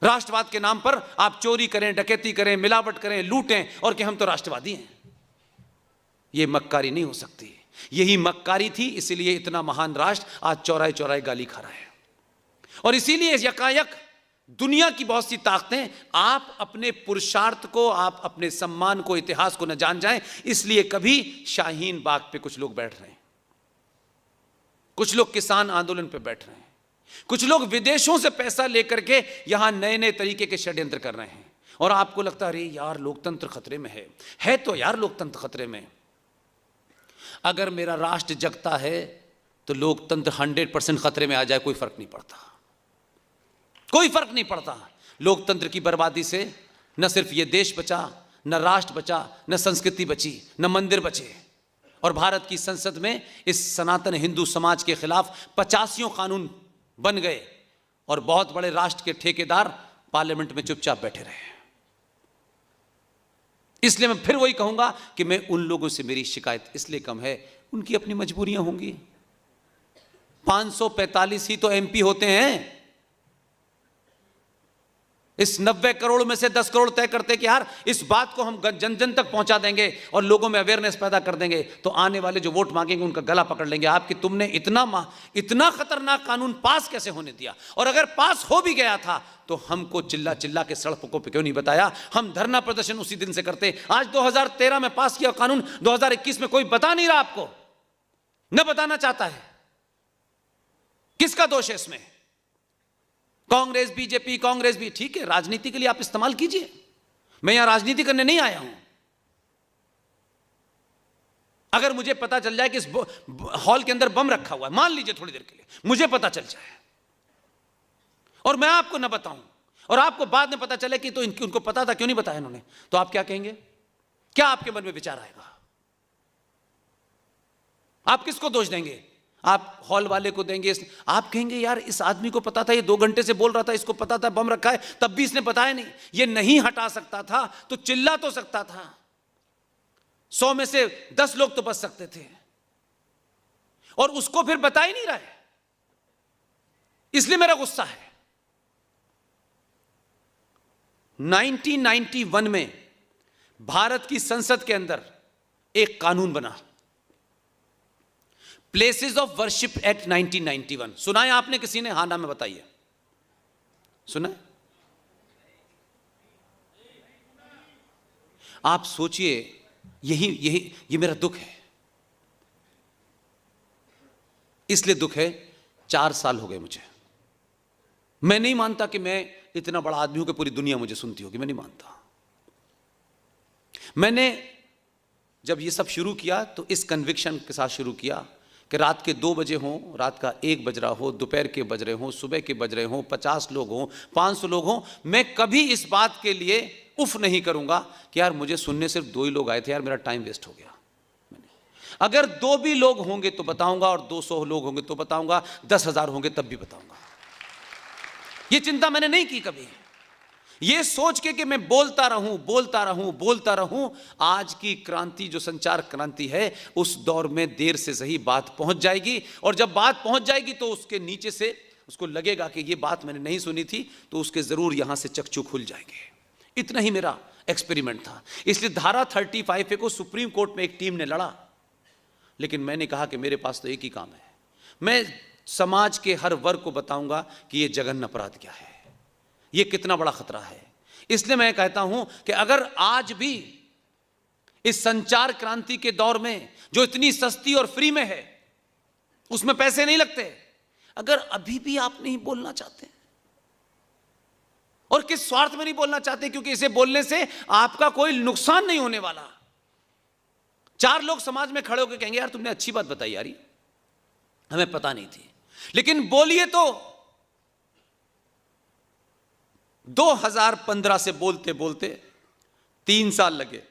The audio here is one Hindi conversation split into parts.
राष्ट्रवाद के नाम पर आप चोरी करें, डकैती करें, मिलावट करें, लूटें और कि हम तो राष्ट्रवादी हैं। यह मक्कारी नहीं हो सकती। यही मक्कारी थी, इसीलिए इतना महान राष्ट्र आज चौराहे चौराहे गाली खा रहा है। और इसीलिए यकायक दुनिया की बहुत सी ताकतें आप अपने पुरुषार्थ को, आप अपने सम्मान को, इतिहास को न जान जाएं, इसलिए कभी शाहीन बाग पे कुछ लोग बैठ रहे हैं, कुछ लोग किसान आंदोलन पे बैठ रहे हैं, कुछ लोग विदेशों से पैसा लेकर के यहां नए नए तरीके के षड्यंत्र कर रहे हैं। और आपको लगता है अरे यार लोकतंत्र खतरे में है तो यार लोकतंत्र खतरे में। अगर मेरा राष्ट्र जगता है तो लोकतंत्र 100% खतरे में आ जाए, कोई फर्क नहीं पड़ता, कोई फर्क नहीं पड़ता। लोकतंत्र की बर्बादी से न सिर्फ ये देश बचा, न राष्ट्र बचा, न संस्कृति बची, न मंदिर बचे। और भारत की संसद में इस सनातन हिंदू समाज के खिलाफ 85 कानून बन गए और बहुत बड़े राष्ट्र के ठेकेदार पार्लियामेंट में चुपचाप बैठे रहे। इसलिए मैं फिर वही कहूंगा कि मैं उन लोगों से मेरी शिकायत इसलिए कम है, उनकी अपनी मजबूरियां होंगी। 545 ही तो एमपी होते हैं। इस 90 करोड़ में से 10 करोड़ तय करते कि यार इस बात को हम जन जन तक पहुंचा देंगे और लोगों में अवेयरनेस पैदा कर देंगे, तो आने वाले जो वोट मांगेंगे उनका गला पकड़ लेंगे। आपकी तुमने इतना खतरनाक कानून पास कैसे होने दिया? और अगर पास हो भी गया था तो हमको चिल्ला चिल्ला के सड़कों पे क्यों नहीं बताया? हम धरना प्रदर्शन उसी दिन से करते। आज 2013 में पास किया कानून, 2021 में कोई बता नहीं रहा आपको, न बताना चाहता है। किसका दोष है इसमें? कांग्रेस बीजेपी, कांग्रेस भी ठीक है, राजनीति के लिए आप इस्तेमाल कीजिए। मैं यहां राजनीति करने नहीं आया हूं। अगर मुझे पता चल जाए कि इस हॉल के अंदर बम रखा हुआ है, मान लीजिए थोड़ी देर के लिए मुझे पता चल जाए और मैं आपको न बताऊं और आपको बाद में पता चले कि तो उनको पता था, क्यों नहीं बताया इन्होंने, तो आप क्या कहेंगे? क्या आपके मन में विचार आएगा? आप किसको दोष देंगे? आप हॉल वाले को देंगे? आप कहेंगे यार इस आदमी को पता था, ये 2 घंटे से बोल रहा था, इसको पता था बम रखा है, तब भी इसने बताया नहीं। ये नहीं हटा सकता था तो चिल्ला तो सकता था, 100 में से 10 लोग तो बच सकते थे, और उसको फिर बता ही नहीं रहा है। इसलिए मेरा गुस्सा है। 1991 में भारत की संसद के अंदर एक कानून बना, प्लेसेस ऑफ वर्शिप एक्ट 1991। सुना है आपने किसी ने? हाँ नाम में बताइए, सुना? आप सोचिए, ये मेरा दुख है। इसलिए दुख है, 4 साल हो गए मुझे। मैं नहीं मानता कि मैं इतना बड़ा आदमी हूं कि पूरी दुनिया मुझे सुनती होगी, मैं नहीं मानता। मैंने जब ये सब शुरू किया तो इस कन्विक्शन के साथ शुरू किया कि रात के 2 बजे हों, रात का 1 बज रहा हो, दोपहर के बज रहे हों, सुबह के बज रहे हों, 50 लोग हों, 500 लोग हों, मैं कभी इस बात के लिए उफ नहीं करूंगा कि यार मुझे सुनने सिर्फ 2 ही लोग आए थे, यार मेरा टाइम वेस्ट हो गया। अगर 2 भी लोग होंगे तो बताऊंगा, और 200 लोग होंगे तो बताऊंगा, 10,000 होंगे तब भी बताऊंगा। यह चिंता मैंने नहीं की कभी, ये सोच के कि मैं बोलता रहूं बोलता रहूं बोलता रहूं। आज की क्रांति जो संचार क्रांति है, उस दौर में देर से सही बात पहुंच जाएगी, और जब बात पहुंच जाएगी तो उसके नीचे से उसको लगेगा कि ये बात मैंने नहीं सुनी थी, तो उसके जरूर यहां से चकचू खुल जाएंगे। इतना ही मेरा एक्सपेरिमेंट था। इसलिए धारा 35A को सुप्रीम कोर्ट में एक टीम ने लड़ा, लेकिन मैंने कहा कि मेरे पास तो एक ही काम है, मैं समाज के हर वर्ग को बताऊंगा कि यह जघन्य अपराध क्या है, ये कितना बड़ा खतरा है। इसलिए मैं कहता हूं कि अगर आज भी इस संचार क्रांति के दौर में जो इतनी सस्ती और फ्री में है, उसमें पैसे नहीं लगते, अगर अभी भी आप नहीं बोलना चाहते, और किस स्वार्थ में नहीं बोलना चाहते, क्योंकि इसे बोलने से आपका कोई नुकसान नहीं होने वाला। 4 लोग समाज में खड़े होकर कहेंगे यार तुमने अच्छी बात बताई यार, हमें पता नहीं थी, लेकिन बोलिए तो। 2015 से बोलते बोलते 3 साल लगे।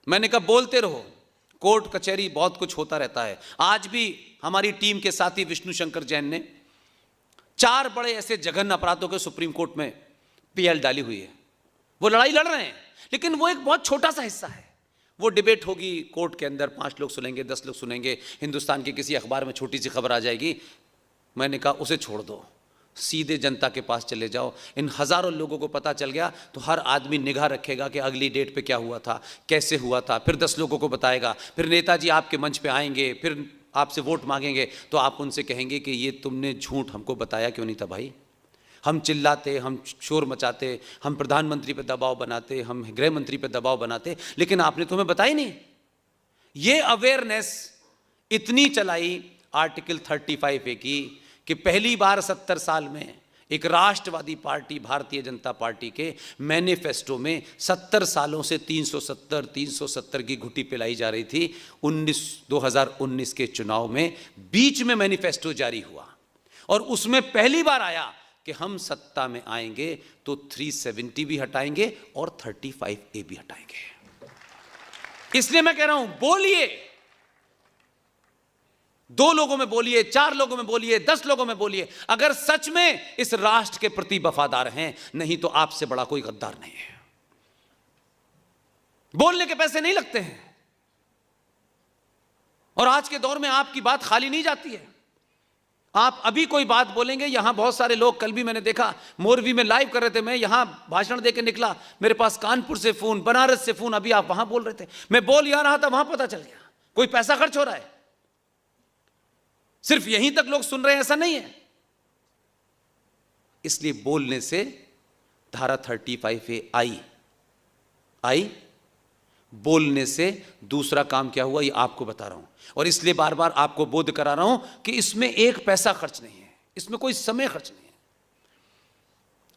मैंने कहा बोलते रहो, कोर्ट कचहरी बहुत कुछ होता रहता है। आज भी हमारी टीम के साथी विष्णु शंकर जैन ने 4 बड़े ऐसे जघन्य अपराधों के सुप्रीम कोर्ट में पीएल डाली हुई है। वो लड़ाई लड़ रहे हैं, लेकिन वो एक बहुत छोटा सा हिस्सा है। वो डिबेट होगी कोर्ट के अंदर, 5 लोग सुनेंगे, 10 लोग सुनेंगे, हिंदुस्तान के किसी अखबार में छोटी सी खबर आ जाएगी। मैंने कहा उसे छोड़ दो, सीधे जनता के पास चले जाओ। इन हज़ारों लोगों को पता चल गया तो हर आदमी निगाह रखेगा कि अगली डेट पे क्या हुआ था, कैसे हुआ था, फिर 10 लोगों को बताएगा, फिर नेताजी आपके मंच पे आएंगे, फिर आपसे वोट मांगेंगे, तो आप उनसे कहेंगे कि ये तुमने झूठ हमको बताया क्यों नहीं था भाई। हम चिल्लाते, हम शोर मचाते, हम प्रधानमंत्री पे दबाव बनाते, हम गृह मंत्री पे दबाव बनाते, लेकिन आपने तो हमें बताया नहीं। ये अवेयरनेस इतनी चलाई आर्टिकल 35A की कि पहली बार 70 साल में एक राष्ट्रवादी पार्टी भारतीय जनता पार्टी के मैनिफेस्टो में 70 सालों से 370 की घुट्टी पिलाई जा रही थी। 2019 के चुनाव में बीच में मैनिफेस्टो जारी हुआ और उसमें पहली बार आया कि हम सत्ता में आएंगे तो 370 भी हटाएंगे और 35A भी हटाएंगे। इसलिए मैं कह रहा हूं, बोलिए, 2 लोगों में बोलिए, 4 लोगों में बोलिए, 10 लोगों में बोलिए, अगर सच में इस राष्ट्र के प्रति वफादार हैं, नहीं तो आपसे बड़ा कोई गद्दार नहीं है। बोलने के पैसे नहीं लगते हैं और आज के दौर में आपकी बात खाली नहीं जाती है। आप अभी कोई बात बोलेंगे, यहां बहुत सारे लोग, कल भी मैंने देखा मोरवी में लाइव कर रहे थे, मैं यहां भाषण देके निकला, मेरे पास कानपुर से फोन, बनारस से फोन, अभी आप वहां बोल रहे थे, मैं बोल यहां रहा था, वहां पता चल गया कोई पैसा खर्च हो रहा है। सिर्फ यहीं तक लोग सुन रहे हैं ऐसा नहीं है। इसलिए बोलने से धारा 35A आई, बोलने से दूसरा काम क्या हुआ ये आपको बता रहा हूं, और इसलिए बार बार आपको बोध करा रहा हूं कि इसमें एक पैसा खर्च नहीं है, इसमें कोई समय खर्च नहीं है।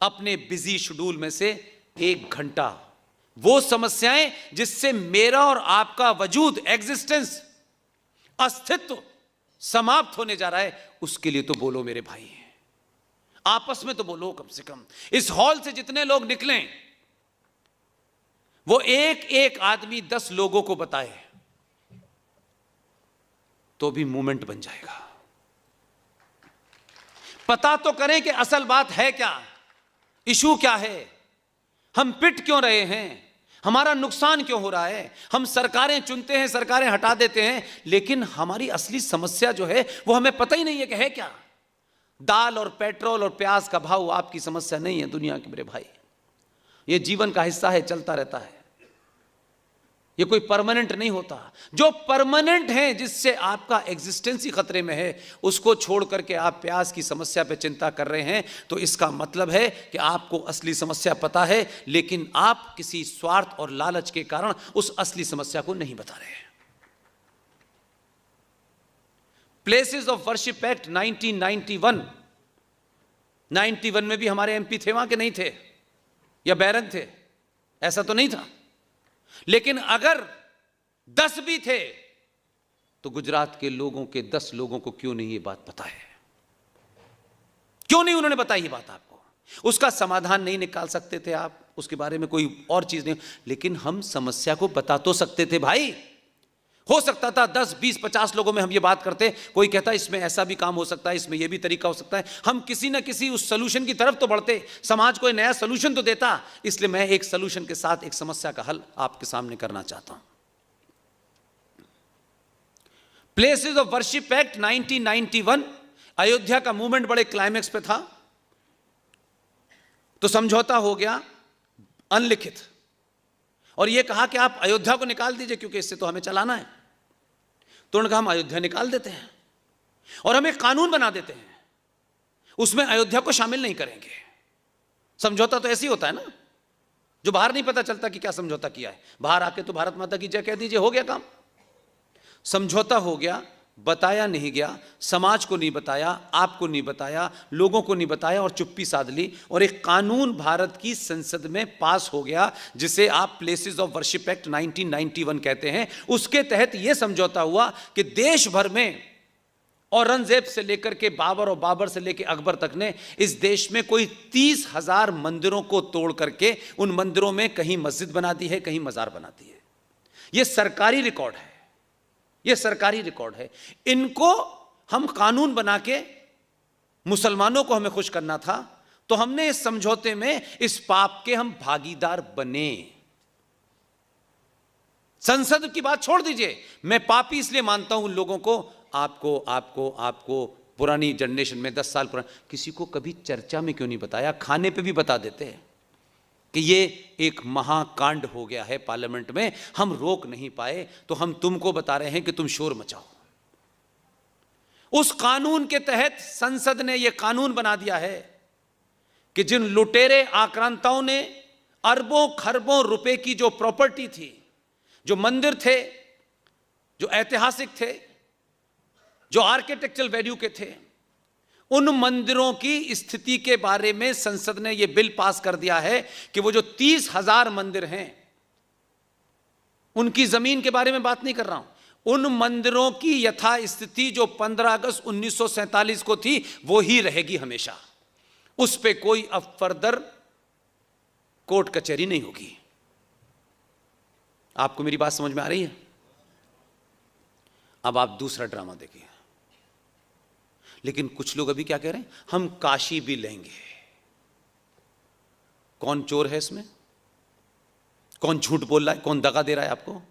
अपने बिजी शेड्यूल में से 1 घंटा वो समस्याएं जिससे मेरा और आपका वजूद, एग्जिस्टेंस, अस्तित्व समाप्त होने जा रहा है, उसके लिए तो बोलो मेरे भाई। आपस में तो बोलो कम से कम। इस हॉल से जितने लोग निकलें वो एक एक आदमी 10 लोगों को बताए तो भी मूवमेंट बन जाएगा। पता तो करें कि असल बात है क्या, इशू क्या है, हम पिट क्यों रहे हैं, हमारा नुकसान क्यों हो रहा है। हम सरकारें चुनते हैं, सरकारें हटा देते हैं, लेकिन हमारी असली समस्या जो है वो हमें पता ही नहीं है कि है क्या। दाल और पेट्रोल और प्याज का भाव आपकी समस्या नहीं है दुनिया के मेरे भाई, ये जीवन का हिस्सा है, चलता रहता है, ये कोई परमानेंट नहीं होता। जो परमानेंट है, जिससे आपका एग्जिस्टेंस ही खतरे में है, उसको छोड़ करके आप प्याज की समस्या पे चिंता कर रहे हैं, तो इसका मतलब है कि आपको असली समस्या पता है, लेकिन आप किसी स्वार्थ और लालच के कारण उस असली समस्या को नहीं बता रहे हैं। प्लेसेस ऑफ वर्शिप एक्ट 1991 में भी हमारे एमपी थे वहां के नहीं थे, या बैरन थे, ऐसा तो नहीं था। लेकिन अगर 10 भी थे तो गुजरात के लोगों के 10 लोगों को क्यों नहीं ये बात पता है, क्यों नहीं उन्होंने बताई ये बात आपको। उसका समाधान नहीं निकाल सकते थे आप, उसके बारे में कोई और चीज नहीं, लेकिन हम समस्या को बता तो सकते थे भाई। हो सकता था 10, 20, 50 लोगों में हम ये बात करते, कोई कहता इसमें ऐसा भी काम हो सकता है, इसमें ये भी तरीका हो सकता है, हम किसी ना किसी उस सोल्यूशन की तरफ तो बढ़ते, समाज को एक नया सोल्यूशन तो देता। इसलिए मैं एक सोल्यूशन के साथ एक समस्या का हल आपके सामने करना चाहता हूं। Places of worship act 1991, Ayodhya का मूवमेंट बड़े क्लाइमेक्स पे था, तो समझौता हो गया अनलिखित, और यह कहा कि आप अयोध्या को निकाल दीजिए क्योंकि इससे तो हमें चलाना है। तो उन्होंने कहा हम अयोध्या निकाल देते हैं और हम एक कानून बना देते हैं, उसमें अयोध्या को शामिल नहीं करेंगे। समझौता तो ऐसे ही होता है ना, जो बाहर नहीं पता चलता कि क्या समझौता किया है, बाहर आके तो भारत माता की जय कह दीजिए, हो गया काम। समझौता हो गया, बताया नहीं गया, समाज को नहीं बताया, आपको नहीं बताया, लोगों को नहीं बताया, और चुप्पी साध ली, और एक कानून भारत की संसद में पास हो गया जिसे आप प्लेसेस ऑफ वर्शिप एक्ट 1991 कहते हैं। उसके तहत यह समझौता हुआ कि देश भर में औरंगजेब से लेकर के बाबर और बाबर से लेकर अकबर तक ने इस देश में कोई 30,000 मंदिरों को तोड़ करके उन मंदिरों में कहीं मस्जिद बना दी है, कहीं मजार बना दी है। यह सरकारी रिकॉर्ड है, यह सरकारी रिकॉर्ड है। इनको हम कानून बना के मुसलमानों को हमें खुश करना था, तो हमने इस समझौते में इस पाप के हम भागीदार बने। संसद की बात छोड़ दीजिए, मैं पापी इसलिए मानता हूं उन लोगों को, आपको पुरानी जनरेशन में 10 साल पुराना, किसी को कभी चर्चा में क्यों नहीं बताया? खाने पे भी बता देते हैं कि ये एक महाकांड हो गया है पार्लियामेंट में, हम रोक नहीं पाए, तो हम तुमको बता रहे हैं कि तुम शोर मचाओ। उस कानून के तहत संसद ने यह कानून बना दिया है कि जिन लुटेरे आक्रांताओं ने अरबों खरबों रुपए की जो प्रॉपर्टी थी, जो मंदिर थे, जो ऐतिहासिक थे, जो आर्किटेक्चरल वैल्यू के थे, उन मंदिरों की स्थिति के बारे में संसद ने यह बिल पास कर दिया है कि वो जो 30,000 मंदिर हैं, उनकी जमीन के बारे में बात नहीं कर रहा हूं, उन मंदिरों की यथास्थिति जो 15 अगस्त 1947 को थी वो ही रहेगी हमेशा। उस पे कोई अब फर्दर कोर्ट कचहरी नहीं होगी। आपको मेरी बात समझ में आ रही है? अब आप दूसरा ड्रामा देखिए। लेकिन कुछ लोग अभी क्या कह रहे हैं, हम काशी भी लेंगे। कौन चोर है इसमें? कौन झूठ बोल रहा है? कौन दगा दे रहा है आपको?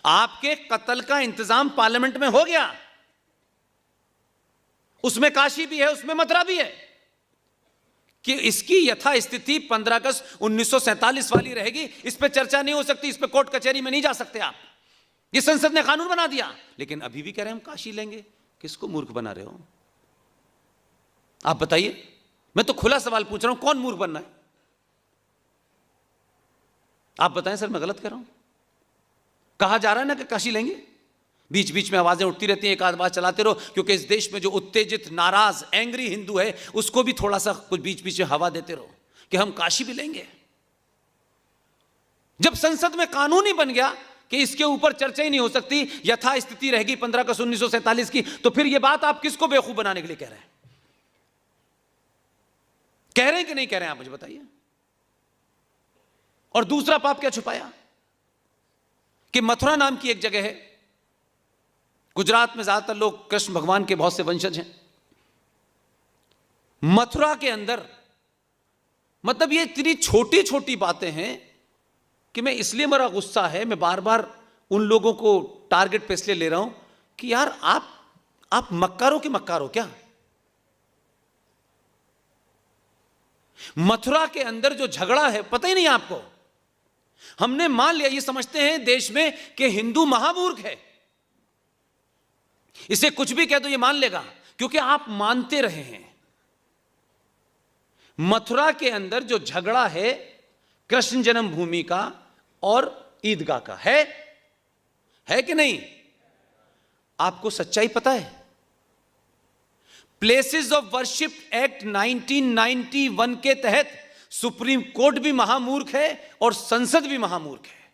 आपके कत्ल का इंतजाम पार्लियामेंट में हो गया, उसमें काशी भी है, उसमें मथुरा भी है, कि इसकी यथास्थिति 15 अगस्त 1947 वाली रहेगी। इस पे चर्चा नहीं हो सकती, इस पे कोर्ट कचहरी में नहीं जा सकते आप। ये संसद ने कानून बना दिया, लेकिन अभी भी कह रहे हैं हम काशी लेंगे। किसको मूर्ख बना रहे हो आप? बताइए। मैं तो खुला सवाल पूछ रहा हूं, कौन मूर्ख बनना है? आप बताएं सर, मैं गलत कह रहा हूं? कहा जा रहा है ना कि काशी लेंगे, बीच बीच में आवाजें उठती रहती हैं, एक आध बात चलाते रहो, क्योंकि इस देश में जो उत्तेजित, नाराज, एंग्री हिंदू है उसको भी थोड़ा सा कुछ बीच बीच में हवा देते रहो कि हम काशी भी लेंगे। जब संसद में कानून ही बन गया कि इसके ऊपर चर्चा ही नहीं हो सकती, यथास्थिति रहेगी 15 अगस्त 1947 की, तो फिर यह बात आप किसको बेवकूफ बनाने के लिए कह रहे हैं? कह रहे हैं कि नहीं कह रहे हैं आप मुझे बताइए। और दूसरा पाप क्या छुपाया कि मथुरा नाम की एक जगह है, गुजरात में ज्यादातर लोग कृष्ण भगवान के बहुत से वंशज हैं। मथुरा के अंदर, मतलब ये इतनी छोटी छोटी बातें हैं कि मैं इसलिए, मेरा गुस्सा है, मैं बार बार उन लोगों को टारगेट पे इसलिए ले रहा हूं कि यार आप मक्कारो के मक्कार हो क्या? मथुरा के अंदर जो झगड़ा है पता ही नहीं आपको। हमने मान लिया, ये समझते हैं देश में कि हिंदू महामूर्ख है, इसे कुछ भी कह दो ये मान लेगा, क्योंकि आप मानते रहे हैं। मथुरा के अंदर जो झगड़ा है कृष्ण जन्मभूमि का और ईदगाह का है कि नहीं? आपको सच्चाई पता है? प्लेसेस ऑफ वर्शिप एक्ट 1991 के तहत सुप्रीम कोर्ट भी महामूर्ख है और संसद भी महामूर्ख है।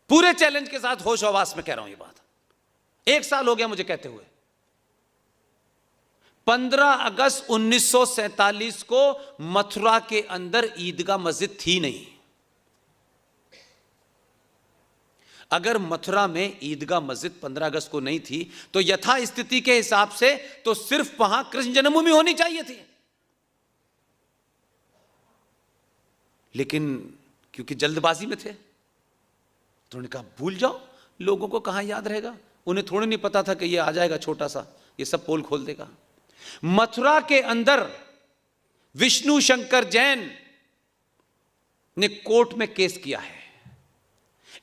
पूरे चैलेंज के साथ होश हवास में कह रहा हूं ये बात। 1 साल हो गया मुझे कहते हुए। 15 अगस्त 1947 को मथुरा के अंदर ईदगाह मस्जिद थी नहीं। अगर मथुरा में ईदगाह मस्जिद 15 अगस्त को नहीं थी तो यथास्थिति के हिसाब से तो सिर्फ वहां कृष्ण जन्मभूमि होनी चाहिए थी। लेकिन क्योंकि जल्दबाजी में थे तो उन्होंने कहा भूल जाओ, लोगों को कहां याद रहेगा। उन्हें थोड़ी नहीं पता था कि ये आ जाएगा छोटा सा, ये सब पोल खोल देगा। मथुरा के अंदर विष्णु शंकर जैन ने कोर्ट में केस किया है।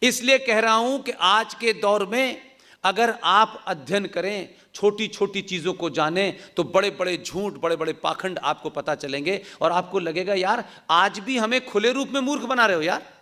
इसलिए कह रहा हूं कि आज के दौर में अगर आप अध्ययन करें, छोटी छोटी चीजों को जानें, तो बड़े बड़े झूठ, बड़े बड़े पाखंड आपको पता चलेंगे और आपको लगेगा यार आज भी हमें खुले रूप में मूर्ख बना रहे हो यार।